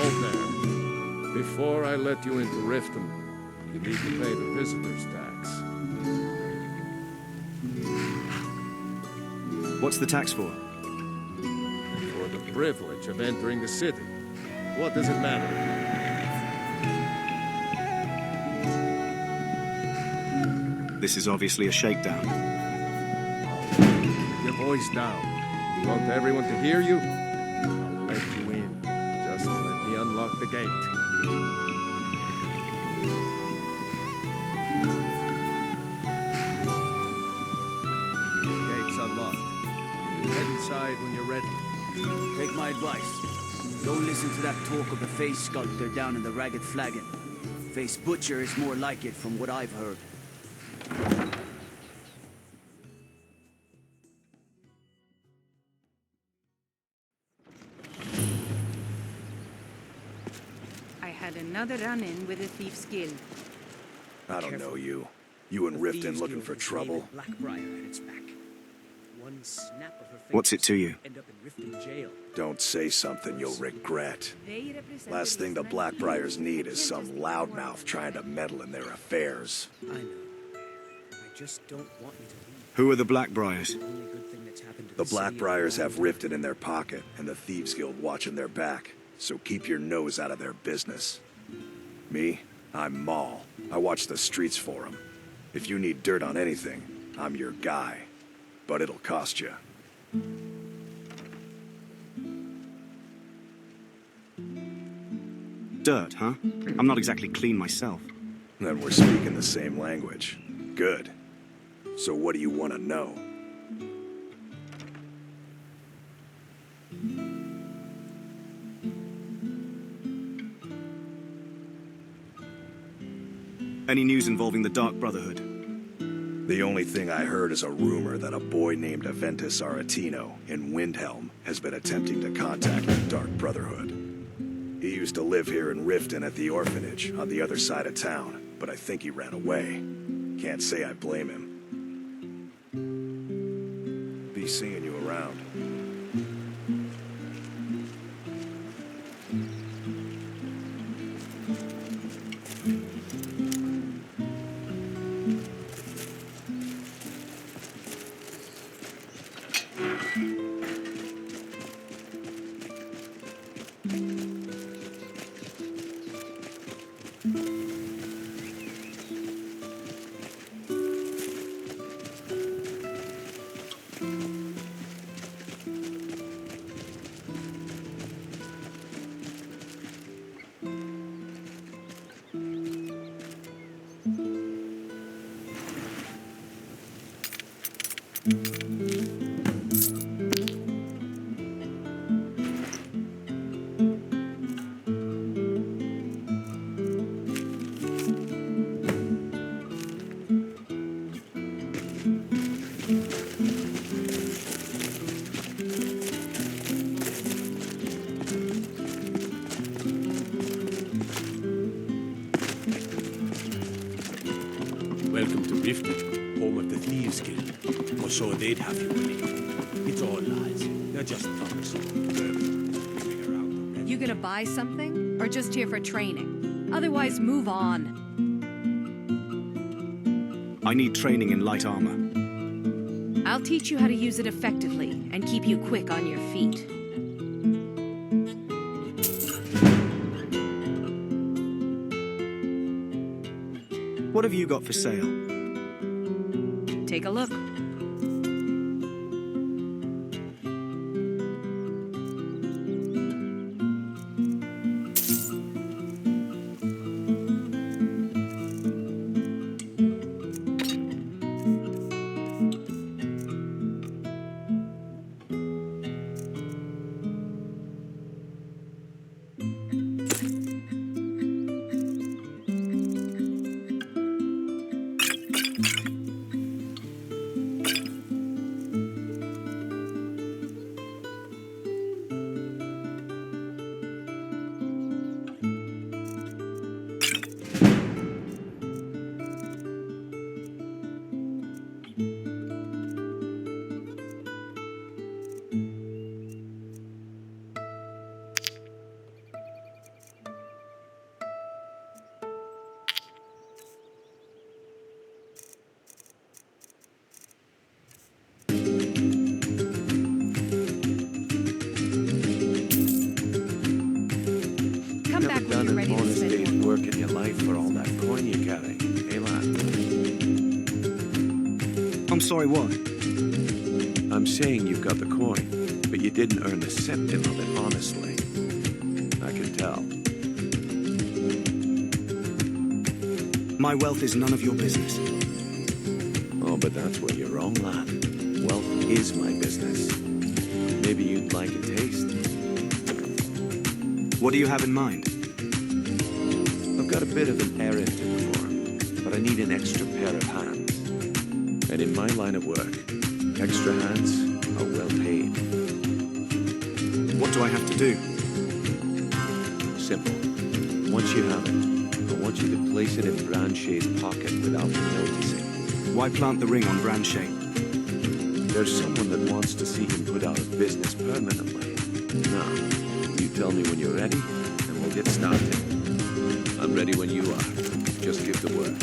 Hold there. Before I let you into Riften, you need to pay the visitor's tax. What's the tax for? For the privilege of entering the city. What does it matter? This is obviously a shakedown. Keep your voice down. You want everyone to hear you? I'll let you in. Just let me unlock the gate. The gate's unlocked. Head inside when you're ready. Take my advice. Don't listen to that talk of the face sculptor down in the Ragged Flagon. Face Butcher is more like it from what I've heard. I had another run-in with a Thief's Guild. I don't know you. You and Riften looking for trouble? Blackbriar at its back. One snap of her What's it to you? end up in Riften jail. Don't say something you'll regret. They represented Last thing the his Blackbriars need is some just loudmouth trying to meddle in their affairs. I know. I just don't want you to leave. Who are the Blackbriars? The only good thing that's happened to The city Blackbriars in a have long Riften in their pocket, and the Thieves Guild watching their back. So keep your nose out of their business. Me? I'm Maul. I watch the streets for them. If you need dirt on anything, I'm your guy. But it'll cost you. Dirt, huh? I'm not exactly clean myself. Then we're speaking the same language. Good. So what do you want to know? Any news involving the Dark Brotherhood? The only thing I heard is a rumor that a boy named Aventus Aretino in Windhelm has been attempting to contact the Dark Brotherhood. He used to live here in Riften at the orphanage on the other side of town, but I think he ran away. Can't say I blame him. Be seeing you around. Welcome to Riften, home of the Thieves Guild. Or so they'd have you believe. It's all lies. They're just thugs. You gonna buy something? Or just here for training? Otherwise, move on. I need training in light armor. I'll teach you how to use it effectively and keep you quick on your feet. What have you got for sale? Take a look. Kelly. Hey, lad. I'm sorry, what? I'm saying you've got the coin, but you didn't earn a centime of it honestly. I can tell. My wealth is none of your business. Oh, but that's where you're wrong, lad. Wealth is my business. Maybe you'd like a taste. What do you have in mind? I've got a bit of an errand to perform, but I need an extra pair of hands. And in my line of work, extra hands are well paid. What do I have to do? Simple. Once you have it, I want you to place it in Branchay's pocket without me noticing. Why plant the ring on Branchay? There's someone that wants to see him put out of business permanently. Now, you tell me when you're ready, and we'll get started. I'm ready when you are. Just give the word.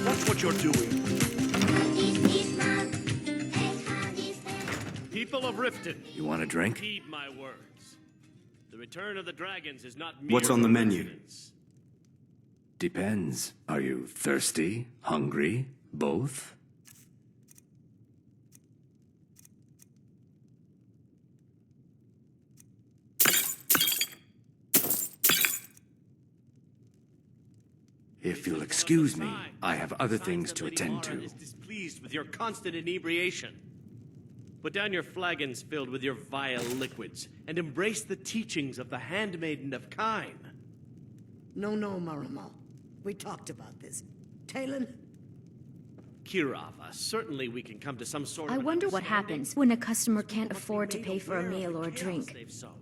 Watch what you're doing. People of Riften, You want a drink? heed my words. The return of the dragons is not mere What's on the menu? coincidence. Depends. Are you thirsty? Hungry? Both? If you'll excuse me, I have other things to attend to. Is displeased with your constant inebriation. Put down your flagons filled with your vile liquids and embrace the teachings of the handmaiden of Kine. No, Marama. We talked about this. Talon? Kirava, certainly we can come to some sort I of an wonder what understanding. happens when a customer can't Must be afford to made pay for a aware of meal the or a chaos drink. they've sown.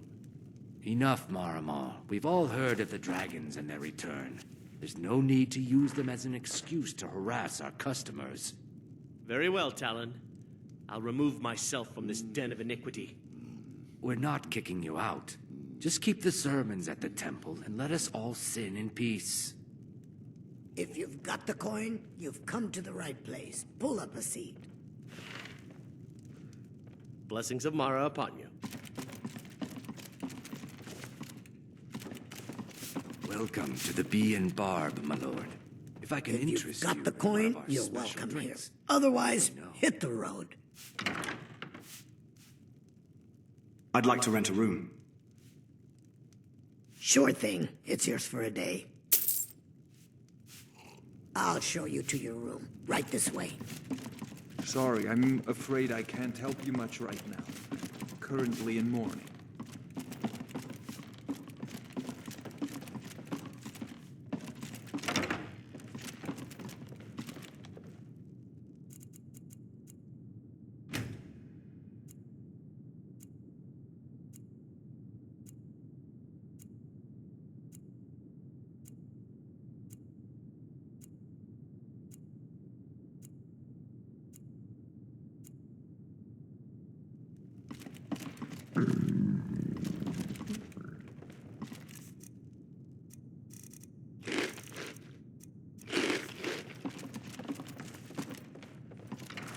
Enough, Marama. We've all heard of the dragons and their return. There's no need to use them as an excuse to harass our customers. Very well, Talon. I'll remove myself from this den of iniquity. We're not kicking you out. Just keep the sermons at the temple and let us all sin in peace. If you've got the coin, you've come to the right place. Pull up a seat. Blessings of Mara upon you. Welcome to the Bee and Barb, my lord. If I can If you've interest you got the in one coin, of our you're special welcome here. drinks. Otherwise, No. hit the road. I'd like to rent a room. Sure thing. It's yours for a day. I'll show you to your room. Right this way. Sorry, I'm afraid I can't help you much right now. Currently in mourning.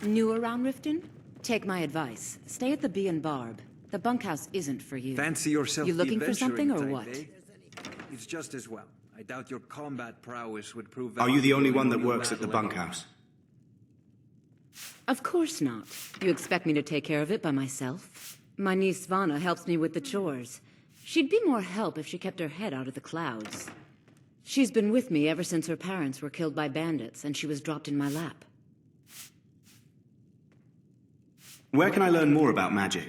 New around Riften? Take my advice. Stay at the Bee and Barb. The bunkhouse isn't for you. Fancy yourself You the looking for something or adventuring what? type, eh? It's just as well. I doubt your combat prowess would prove Are you the only valuable one in that real works at the battle ever. bunkhouse? Of course not. You expect me to take care of it by myself? My niece Svana helps me with the chores. She'd be more help if she kept her head out of the clouds. She's been with me ever since her parents were killed by bandits and she was dropped in my lap. Where can I learn more about magic?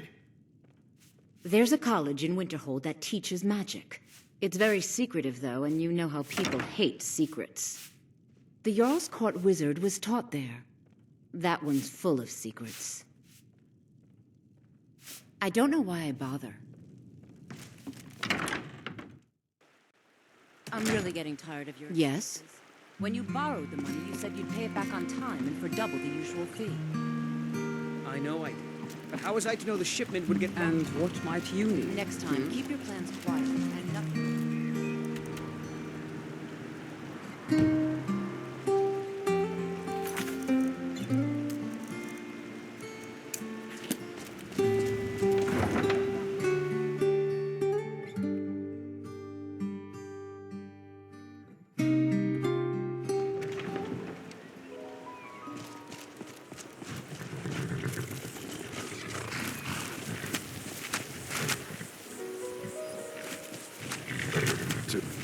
There's a college in Winterhold that teaches magic. It's very secretive, though, and you know how people hate secrets. The Jarl's Court wizard was taught there. That one's full of secrets. I don't know why I bother. I'm really getting tired of your... Yes? When you borrowed the money, you said you'd pay it back on time and for double the usual fee. I know I did. But how was I to know the shipment would get... And what might you need? Next time, keep your plans quiet and nothing...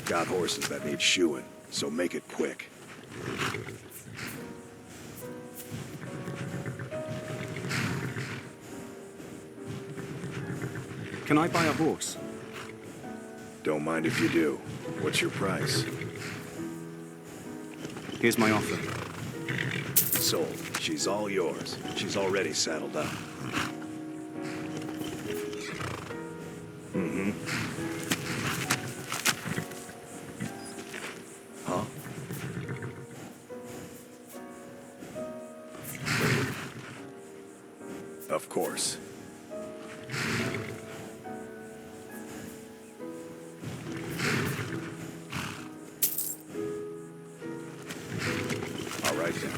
Got horses that need shoeing, so make it quick. Can I buy a horse? Don't mind if you do. What's your price? Here's my offer. Sold. She's all yours. She's already saddled up. Mm-hmm. Huh? Of course. All right then.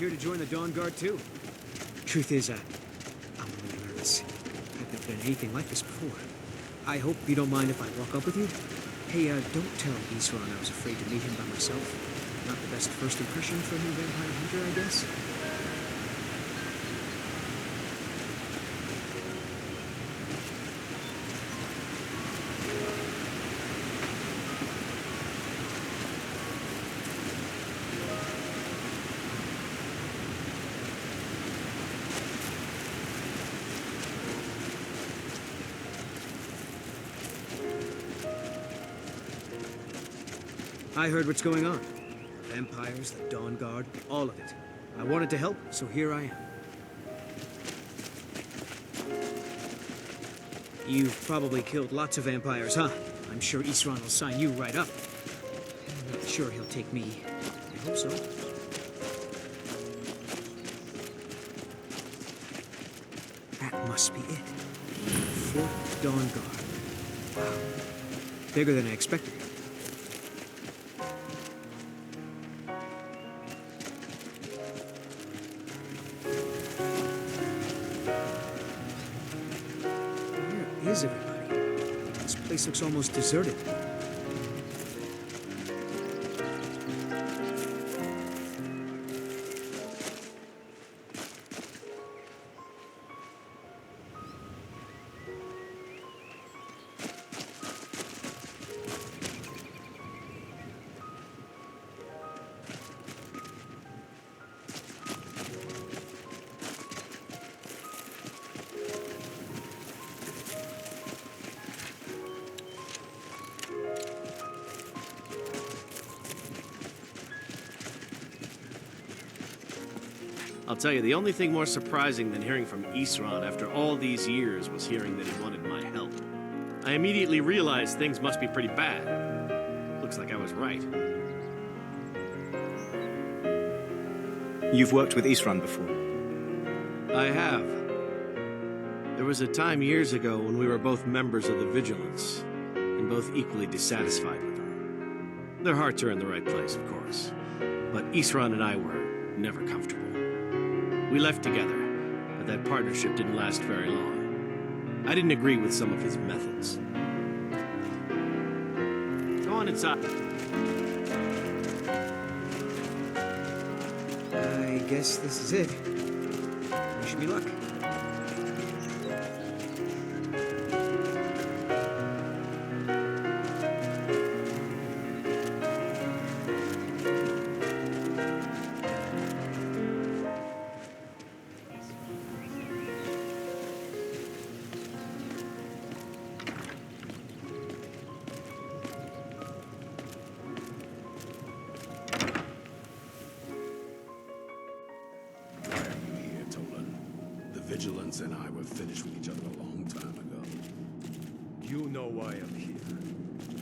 here to join the Dawn Guard, too. Truth is, I'm a little nervous. I've never done anything like this before. I hope you don't mind if I walk up with you. Hey, don't tell Isran I was afraid to meet him by myself. Not the best first impression for a new vampire hunter, I guess. I heard what's going on. Vampires, the Dawn Guard, all of it. I wanted to help, so here I am. You've probably killed lots of vampires, huh? I'm sure Isran will sign you right up. I'm not sure he'll take me. I hope so. That must be it. Fort Dawn Guard. Wow. Bigger than I expected. Where is everybody? This place looks almost deserted. I'll tell you, the only thing more surprising than hearing from Isran after all these years was hearing that he wanted my help. I immediately realized things must be pretty bad. Looks like I was right. You've worked with Isran before? I have. There was a time years ago when we were both members of the Vigilance, and both equally dissatisfied with them. Their hearts are in the right place, of course. But Isran and I were never comfortable. We left together, but that partnership didn't last very long. I didn't agree with some of his methods. Go on inside. I guess this is it. Wish me luck. Vigilance and I were finished with each other a long time ago. You know why I'm here.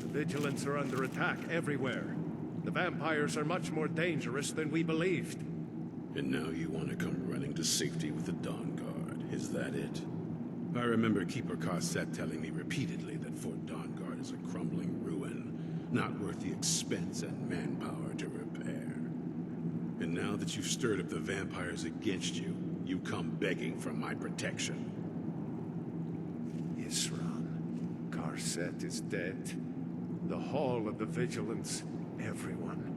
The Vigilance are under attack everywhere. The vampires are much more dangerous than we believed. And now you want to come running to safety with the Dawn Guard. Is that it? I remember Keeper Carset telling me repeatedly that Fort Dawn Guard is a crumbling ruin, not worth the expense and manpower to repair. And now that you've stirred up the vampires against you, you come begging for my protection. Isran. Carset is dead. The Hall of the Vigilance. Everyone.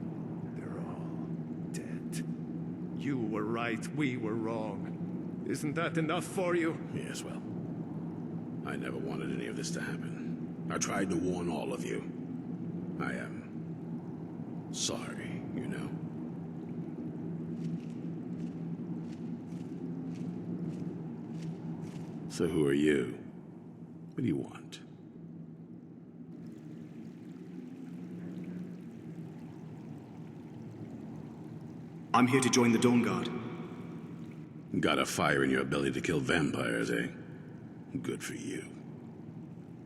They're all dead. You were right, we were wrong. Isn't that enough for you? Yes, well, I never wanted any of this to happen. I tried to warn all of you. I am sorry, you know. So who are you? What do you want? I'm here to join the Dawn Guard. Got a fire in your belly to kill vampires, eh? Good for you.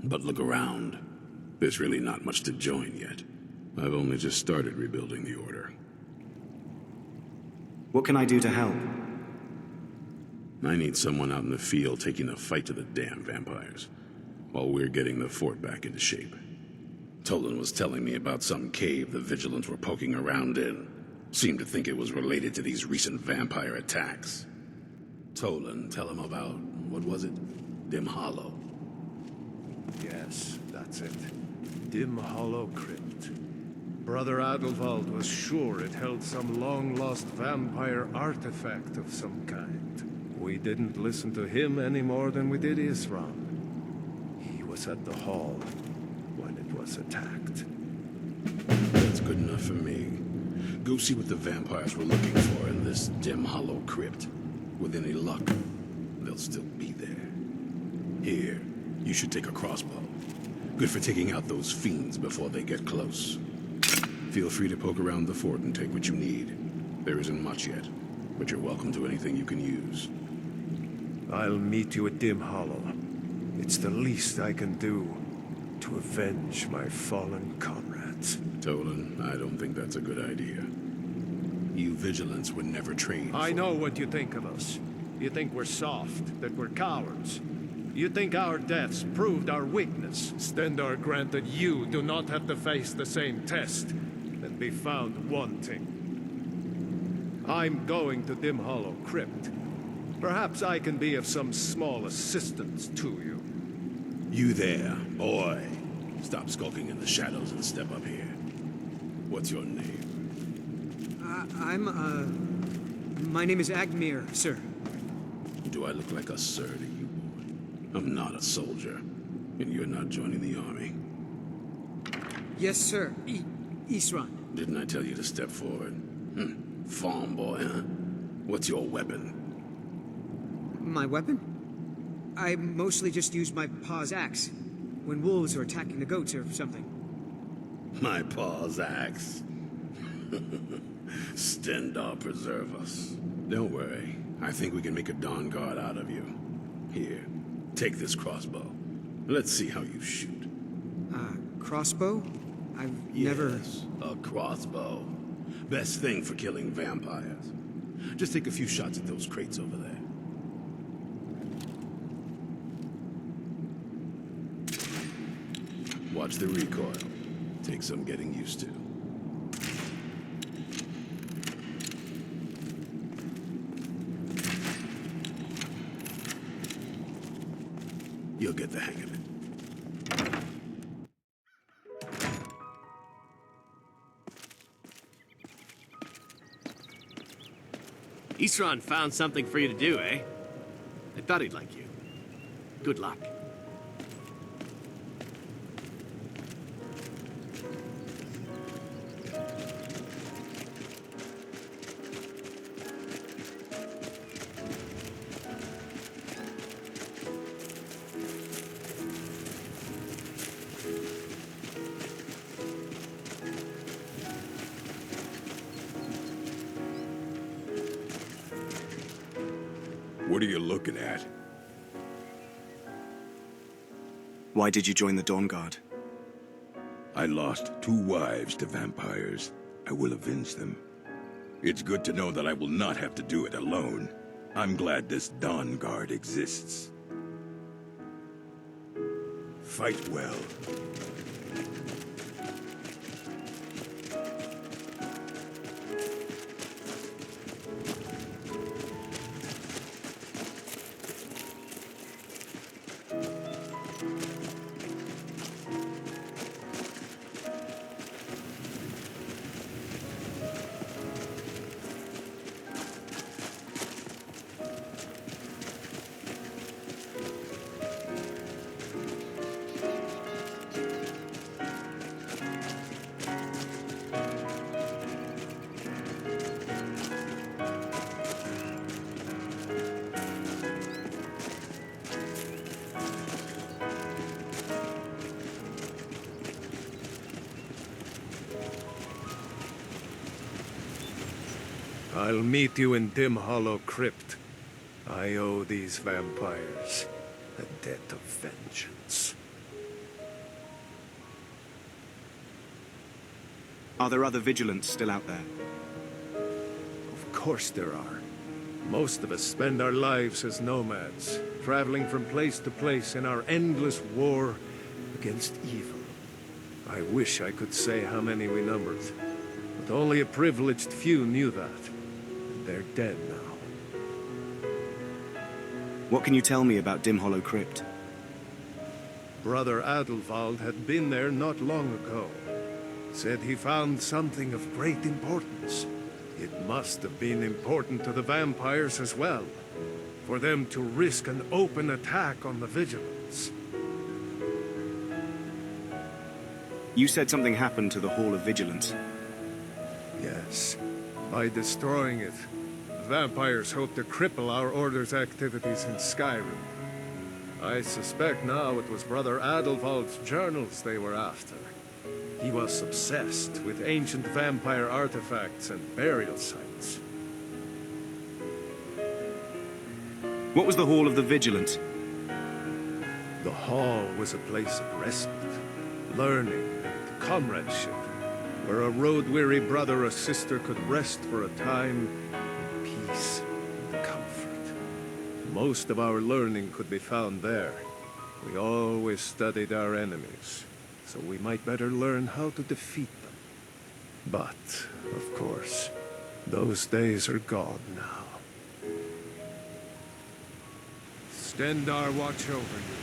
But look around. There's really not much to join yet. I've only just started rebuilding the Order. What can I do to help? I need someone out in the field taking the fight to the damn vampires, while we're getting the fort back into shape. Tolan was telling me about some cave the Vigilants were poking around in. Seemed to think it was related to these recent vampire attacks. Tolan, tell him about, what was it? Dim Hollow. Yes, that's it. Dim Hollow Crypt. Brother Adelwald was sure it held some long-lost vampire artifact of some kind. We didn't listen to him any more than we did Isran. He was at the hall when it was attacked. That's good enough for me. Go see what the vampires were looking for in this Dim Hollow Crypt. With any luck, they'll still be there. Here, you should take a crossbow. Good for taking out those fiends before they get close. Feel free to poke around the fort and take what you need. There isn't much yet, but you're welcome to anything you can use. I'll meet you at Dim Hollow. It's the least I can do to avenge my fallen comrades. Tolan, I don't think that's a good idea. You vigilants were never trained I know what you think of us. You think we're soft, that we're cowards. You think our deaths proved our weakness. Stendarr granted you do not have to face the same test and be found wanting. I'm going to Dim Hollow Crypt. Perhaps I can be of some small assistance to you. You there, boy. Stop skulking in the shadows and step up here. What's your name? My name is Agmir, sir. Do I look like a sir to you, boy? I'm not a soldier, and you're not joining the army. Yes, sir. Isran. Didn't I tell you to step forward? Farm boy, huh? What's your weapon? My weapon? I mostly just use my paw's axe when wolves are attacking the goats or something. My paw's axe. Stendarr preserve us. Don't worry. I think we can make a Dawn Guard out of you. Here, take this crossbow. Let's see how you shoot. Crossbow? Yes, a crossbow. Best thing for killing vampires. Just take a few shots at those crates over there. Watch the recoil. Take some getting used to. You'll get the hang of it. Isran found something for you to do, eh? I thought he'd like you. Good luck. What are you looking at? Why did you join the Dawn Guard? I lost 2 wives to vampires. I will avenge them. It's good to know that I will not have to do it alone. I'm glad this Dawn Guard exists. Fight well. I'll meet you in Dim Hollow Crypt. I owe these vampires a debt of vengeance. Are there other vigilants still out there? Of course there are. Most of us spend our lives as nomads, traveling from place to place in our endless war against evil. I wish I could say how many we numbered, but But only a privileged few knew that. And they're dead now. What can you tell me about Dim Hollow Crypt? Brother Adelwald had been there not long ago. Said he found something of great importance. It must have been important to the vampires as well, for them to risk an open attack on the Vigilance. You said something happened to the Hall of Vigilance. Yes. By destroying it, the vampires hope to cripple our Order's activities in Skyrim. I suspect now it was Brother Adelwald's journals they were after. He was obsessed with ancient vampire artifacts and burial sites. What was the Hall of the Vigilant? The hall was a place of respite, learning, and comradeship, where a road-weary brother or sister could rest for a time in peace and comfort. Most of our learning could be found there. We always studied our enemies, so we might better learn how to defeat them. But, of course, those days are gone now. Stendarr watch over you.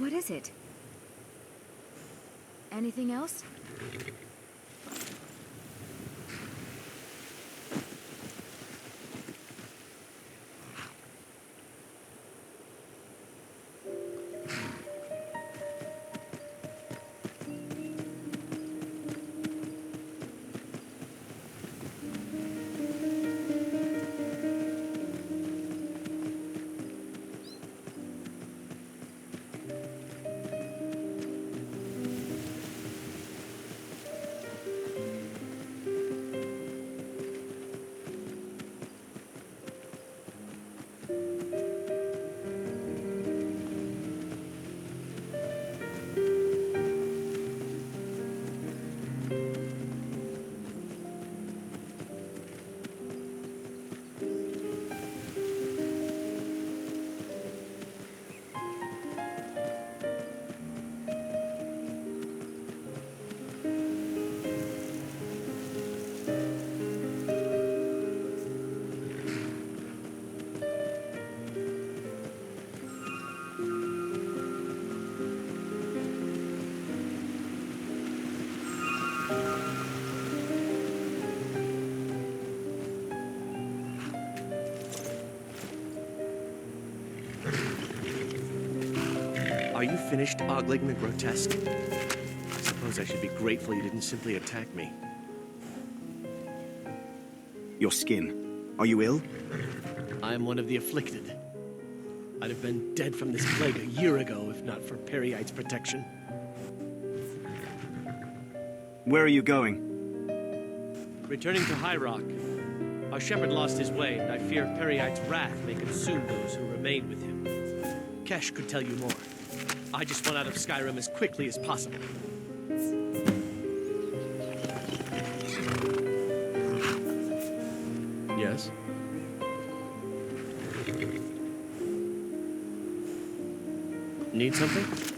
What is it? Anything else? Are you finished ogling the grotesque? I suppose I should be grateful you didn't simply attack me. Your skin. Are you ill? I am one of the afflicted. I'd have been dead from this plague a year ago if not for Periite's protection. Where are you going? Returning to High Rock. Our shepherd lost his way, and I fear Periite's wrath may consume those who remain with him. Kesh could tell you more. I just want out of Skyrim as quickly as possible. Yes? Need something?